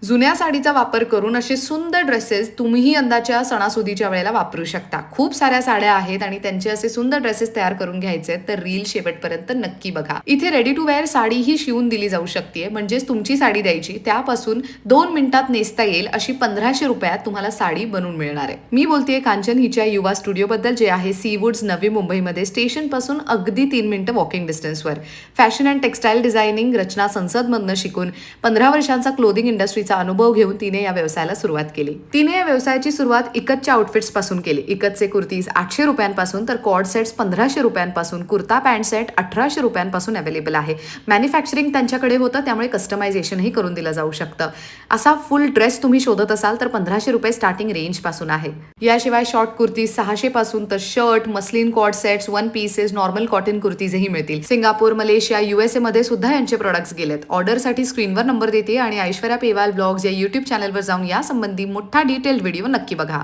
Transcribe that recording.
जुन्या साडीचा वापर करून असे सुंदर ड्रेसेस तुम्हीही यंदाच्या सणासुदीच्या वेळेला वापरू शकता. खूप साऱ्या साड्या आहेत आणि त्यांचे असे सुंदर ड्रेसेस तयार करून घ्यायचे आहेत, तर रील शेवटपर्यंत नक्की बघा. इथे रेडी टू वेअर साडीही शिवून दिली जाऊ शकते. म्हणजेच तुमची साडी द्यायची, त्यापासून 2 मिनिटात नेसता येईल अशी 1500 रुपयात तुम्हाला साडी बनवून मिळणार आहे. मी बोलतेय कांचन हिच्या युवा स्टुडिओ बद्दल, जे आहे सीवूड्स नवी मुंबईमध्ये, स्टेशन पासून अगदी 3 मिनिटं वॉकिंग डिस्टन्सवर. Fashion and textile designing Rachana संसदमधनं शिकून 15 वर्षांचा क्लोदिंग इंडस्ट्रीचा अनुभव घेऊन तिने या व्यवसायाला सुरुवात केली. तिने या व्यवसायाची सुरुवात इकतच्या आउटफिट्स पासून केली. इकतचे कुर्तीज 800 रुपयांपासून तर कॉर्ड सेट्स 1500 रुपयांपासून, कुर्ता पॅन्ट सेट 1800 रुपयांपासून अवेलेबल आहे. मॅन्युफॅक्चरिंग त्यांच्याकडे होतं, त्यामुळे कस्टमायझेशनही करून दिलं जाऊ शकतं. असा फुल ड्रेस तुम्ही शोधत असाल तर 1500 रुपये स्टार्टिंग रेंज पासून आहे. याशिवाय शॉर्ट कुर्तीज 600 पासून तर shirt, muslin cord sets, one pieces, normal cotton कुर्तीजही मिळतील. सिंगापूर, मलेशिया, USA मध्ये सुद्धा यांचे प्रोडक्ट्स गेलेत. ऑर्डरसाठी स्क्रीनवर नंबर देते आणि ऐश्वर्या पेवाल ब्लॉग्स या YouTube चॅनलवर जाऊन यासंबंधी मोठा डिटेल्ड व्हिडिओ नक्की बघा.